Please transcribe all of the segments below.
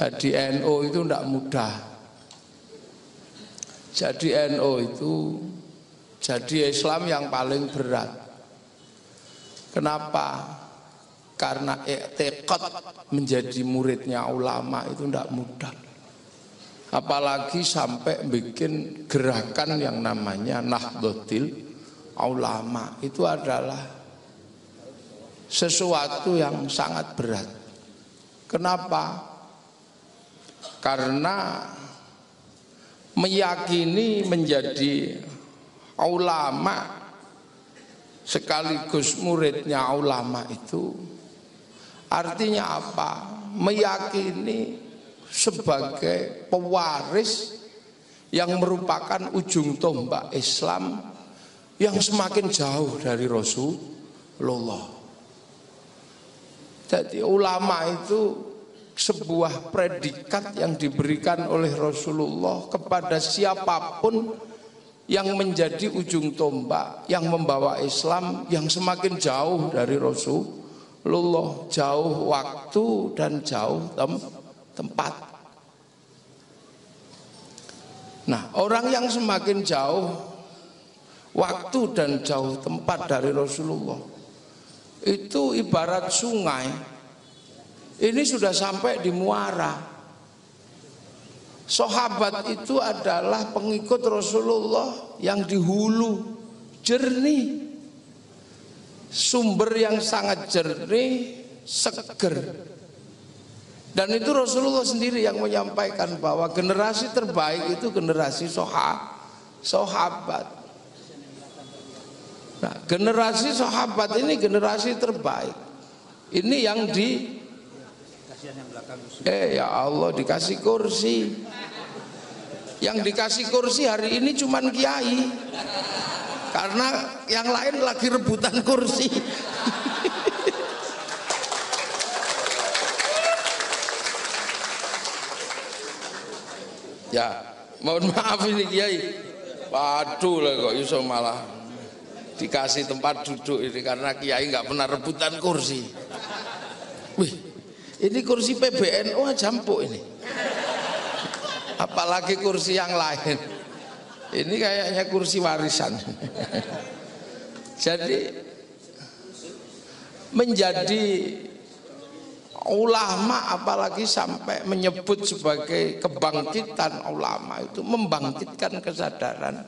Jadi NU itu tidak mudah. Jadi NU itu jadi Islam yang paling berat. Kenapa? Karena i'tiqad menjadi muridnya ulama itu tidak mudah. Apalagi sampai bikin gerakan yang namanya Nahdlatul Ulama, itu adalah sesuatu yang sangat berat. Kenapa? Karena meyakini menjadi ulama sekaligus muridnya ulama itu artinya apa? Meyakini sebagai pewaris yang merupakan ujung tombak Islam yang semakin jauh dari Rasulullah. Jadi ulama itu sebuah predikat yang diberikan oleh Rasulullah kepada siapapun yang menjadi ujung tombak yang membawa Islam yang semakin jauh dari Rasulullah, jauh waktu dan jauh tempat. Nah, orang yang semakin jauh waktu dan jauh tempat dari Rasulullah itu ibarat sungai. Ini sudah sampai di muara. Sahabat itu adalah pengikut Rasulullah yang di hulu, jernih. Sumber yang sangat jernih, seger. Dan itu Rasulullah sendiri yang menyampaikan bahwa generasi terbaik itu generasi sahabat. Nah, generasi sahabat ini generasi terbaik. Ini yang ya Allah dikasih kursi. Yang dikasih kursi hari ini cuman kiai. Karena yang lain lagi rebutan kursi. Ya, mohon maaf ini kiai. Waduh lah kok iso malah dikasih tempat duduk ini karena kiai nggak pernah rebutan kursi. Wih, ini kursi PBNU aja empuk ini. Apalagi kursi yang lain. Ini kayaknya kursi warisan. Jadi menjadi ulama apalagi sampai menyebut sebagai kebangkitan ulama itu membangkitkan kesadaran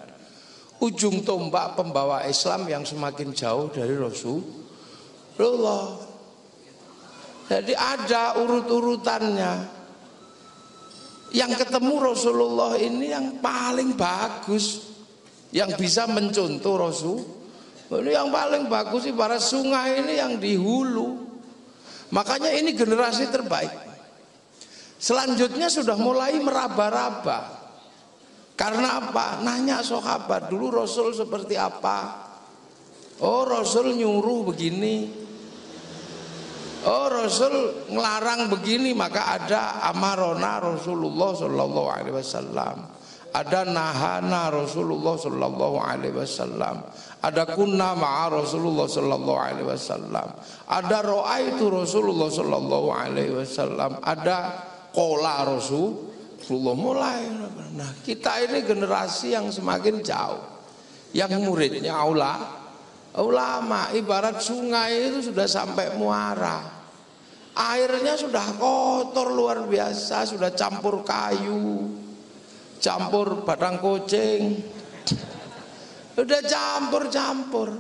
ujung tombak pembawa Islam yang semakin jauh dari Rasulullah. Jadi ada urut-urutannya. Yang ketemu Rasulullah ini yang paling bagus, yang bisa mencontoh Rasul. Ini yang paling bagus ibarat sungai ini yang di hulu. Makanya ini generasi terbaik. Selanjutnya sudah mulai meraba-raba. Karena apa? Nanya sahabat dulu Rasul seperti apa? Oh Rasul nyuruh begini. Oh Rasul ngelarang begini, maka ada amarona Rasulullah Sallallahu Alaihi Wasallam, ada nahana Rasulullah Sallallahu Alaihi Wasallam, ada kunna ma'a Rasulullah Sallallahu Alaihi Wasallam, ada ro'aitu Rasulullah Sallallahu Alaihi Wasallam, ada kola Rasulullah. Mulai. Nah kita ini generasi yang semakin jauh, yang muridnya ulama ibarat sungai itu sudah sampai muara. Airnya sudah kotor luar biasa, sudah campur kayu, campur batang kucing, sudah campur-campur.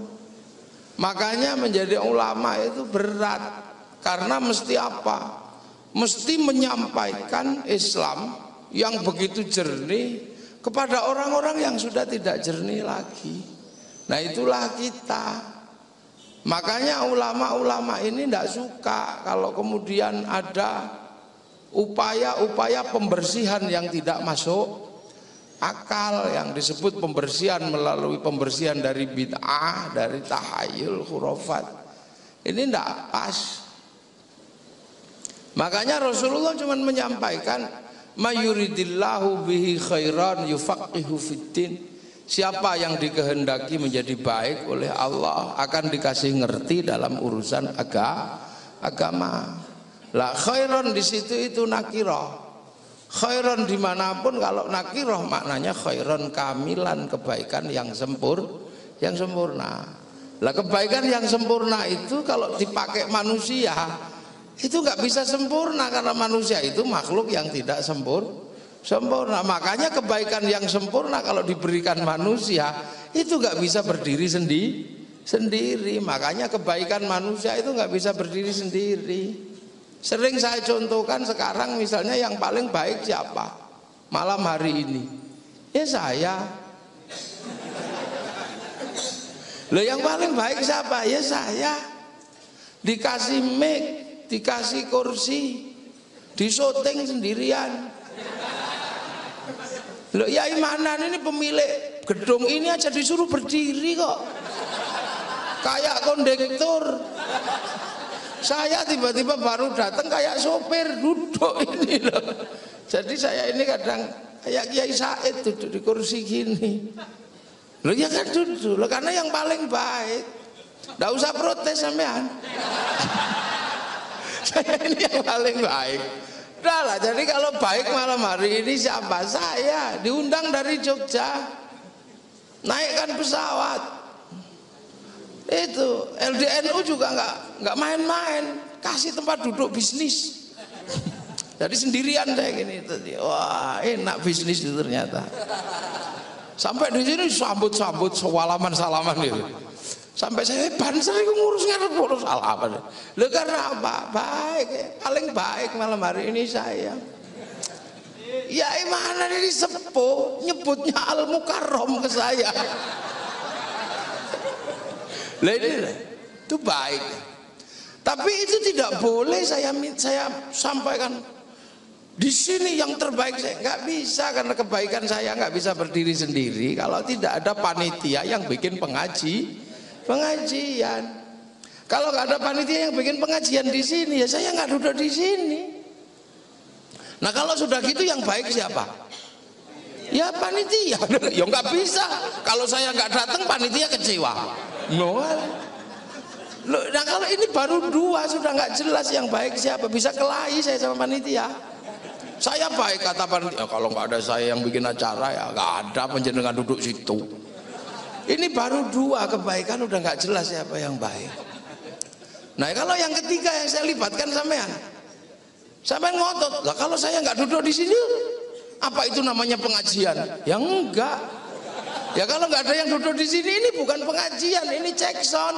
Makanya menjadi ulama itu berat, karena mesti apa? Mesti menyampaikan Islam yang begitu jernih kepada orang-orang yang sudah tidak jernih lagi. Nah itulah kita. Makanya ulama-ulama ini tidak suka kalau kemudian ada upaya-upaya pembersihan yang tidak masuk akal, yang disebut pembersihan melalui pembersihan dari bid'ah, dari tahayul, khurafat. Ini tidak pas. Makanya Rasulullah cuma menyampaikan mayuridillahu bihi khairan yufaqihu fiddin. Siapa yang dikehendaki menjadi baik oleh Allah akan dikasih ngerti dalam urusan agama. Lah khairan di situ itu nakirah. Khairon dimanapun kalau nakiroh maknanya khairon kamilan, kebaikan yang sempurna. Lah kebaikan yang sempurna itu kalau dipakai manusia itu nggak bisa sempurna karena manusia itu makhluk yang tidak sempurna. Makanya kebaikan yang sempurna kalau diberikan manusia itu nggak bisa berdiri sendiri. Makanya kebaikan manusia itu nggak bisa berdiri sendiri. Sering saya contohkan sekarang misalnya yang paling baik siapa malam hari ini? Ya saya. Loh yang paling baik siapa? Ya saya. Dikasih mic, dikasih kursi, disyuting sendirian. Loh ya Imanan ini pemilik gedung ini aja disuruh berdiri kok. Kayak kondektur. Saya tiba-tiba baru datang kayak sopir duduk ini loh. Jadi saya ini kadang kayak Kiai Said duduk di kursi gini. Loh ya kan duduk loh karena yang paling baik. Nggak usah protes sampean. Saya ini yang paling baik. Udah lah, jadi kalau baik malam hari ini siapa? Saya diundang dari Jogja, naikkan pesawat. Itu LDNU juga nggak main-main, kasih tempat duduk bisnis. Jadi sendirian saya gini tadi. Wah enak bisnis itu ternyata. Sampai di sini sambut salaman gitu. Sampai saya banser itu ngurus salaman. Loh karena apa? Baik, paling baik malam hari ini saya. Ya Imanan ini sepuh nyebutnya Al Mukarrom ke saya. Lah ini itu baik. Tapi itu tidak boleh saya sampaikan di sini yang terbaik saya nggak bisa karena kebaikan saya nggak bisa berdiri sendiri kalau tidak ada panitia yang bikin pengajian. Kalau nggak ada panitia yang bikin pengajian di sini ya saya nggak duduk di sini. Nah kalau sudah gitu yang baik siapa? Ya panitia. Ya nggak bisa. Kalau saya nggak datang panitia kecewa. No. Nah kalau ini baru dua sudah nggak jelas yang baik siapa, bisa kelahi saya sama panitia. Saya baik kata panitia, kalau nggak ada saya yang bikin acara ya nggak ada panjenengan duduk situ. Ini baru dua kebaikan udah nggak jelas siapa yang baik. Nah kalau yang ketiga yang saya libatkan sampean ngotot lah kalau saya nggak duduk di sini apa itu namanya pengajian? Ya enggak. Ya kalau nggak ada yang duduk di sini ini bukan pengajian, ini cek sound.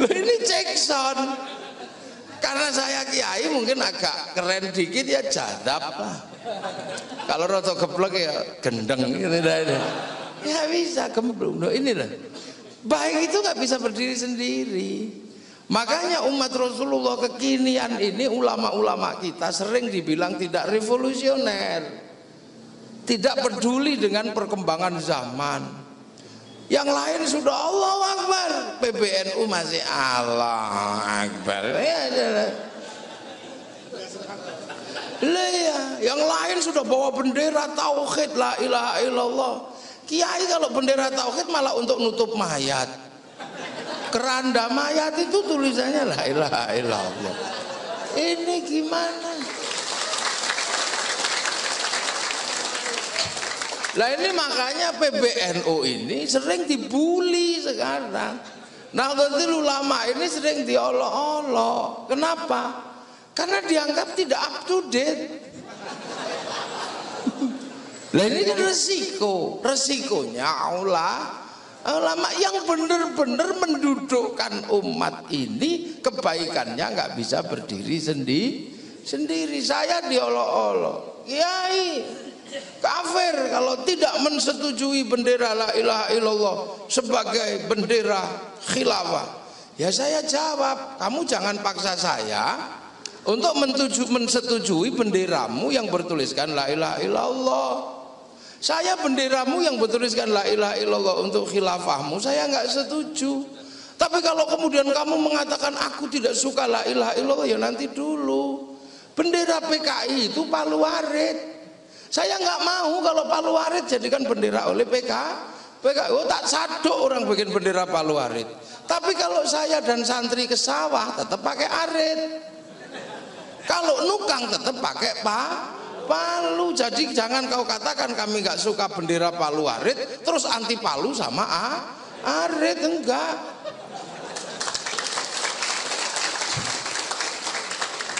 Ini cek sound. Karena saya kiai mungkin agak keren dikit ya jadab lah. Kalau roto geblek ya gendeng gitu dah. Ya bisa gemblung. Nah, ini lah. Baik itu nggak bisa berdiri sendiri. Makanya umat Rasulullah kekinian ini ulama-ulama kita sering dibilang tidak revolusioner. Tidak peduli dengan perkembangan zaman. Yang lain sudah Allahu Akbar, PBNU masih Allah Akbar. Ya, yang lain sudah bawa bendera tauhid la ilaha illallah. Kiai kalau bendera tauhid malah untuk nutup mayat. Keranda mayat itu tulisannya la ilaha illallah. Ini gimana? Lah ini makanya PBNU ini sering dibully sekarang. Nahdlatul Ulama ini sering diolok-olok. Kenapa? Karena dianggap tidak up to date. Lah ini kan resikonya ulama yang benar-benar mendudukkan umat ini kebaikannya nggak bisa berdiri sendiri. Saya diolok-olok. Kiai kafir kalau tidak mensetujui bendera la ilaha illallah sebagai bendera khilafah. Ya saya jawab, kamu jangan paksa saya untuk mensetujui benderamu yang bertuliskan la ilaha illallah. Saya benderamu yang bertuliskan la ilaha illallah untuk khilafahmu saya nggak setuju. Tapi kalau kemudian kamu mengatakan aku tidak suka la ilaha illallah, ya nanti dulu. Bendera PKI itu Palu Arit. Saya nggak mau kalau Palu Arit jadikan bendera oleh PKI. Oh tak sadok orang bikin bendera Palu Arit. Tapi kalau saya dan santri ke sawah tetap pakai arit. Kalau nukang tetap pakai palu. Jadi jangan kau katakan kami nggak suka bendera Palu Arit terus anti palu sama arit, enggak.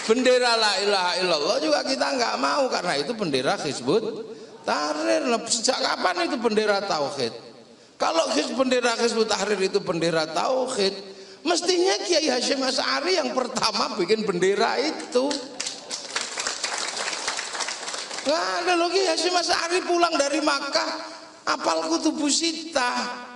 Bendera la ilaha illallah juga kita nggak mau karena itu bendera Hizbut Tahrir. Sejak kapan itu bendera tauhid? Kalau bendera Hizbut Tahrir itu bendera tauhid, mestinya Kiai Hasyim Asy'ari yang pertama bikin bendera itu. Nggak ada loh, Kiai Hasyim Asy'ari pulang dari Makkah apal Kutubus Sittah,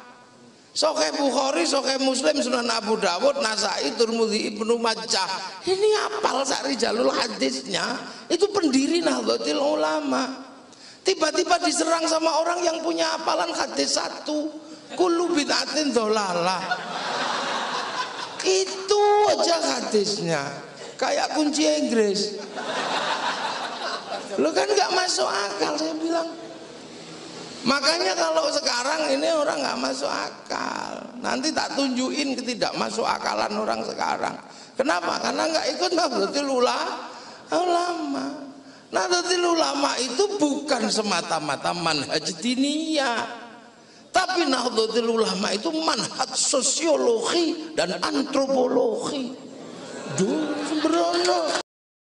Sahih Bukhari, Sahih Muslim, Sunan Abu Dawud, Nasai, Tirmidzi, Ibnu Majah. Ini apal sari jalul hadisnya. Itu pendiri Nahdlatul Ulama. Tiba-tiba diserang sama orang yang punya hafalan hadis satu. Kullu bid'atin dhalalah. Itu aja hadisnya. Kayak kunci Inggris. Lo kan nggak masuk akal, saya bilang. Makanya kalau sekarang ini orang nggak masuk akal. Nanti tak tunjukin ketidakmasuk akalan orang sekarang. Kenapa? Karena nggak ikut Nahdlatul Ulama. Nahdlatul Ulama itu bukan semata-mata manhaj diniyah, tapi Nahdlatul Ulama itu manhaj sosiologi dan antropologi. Duh, sembrono.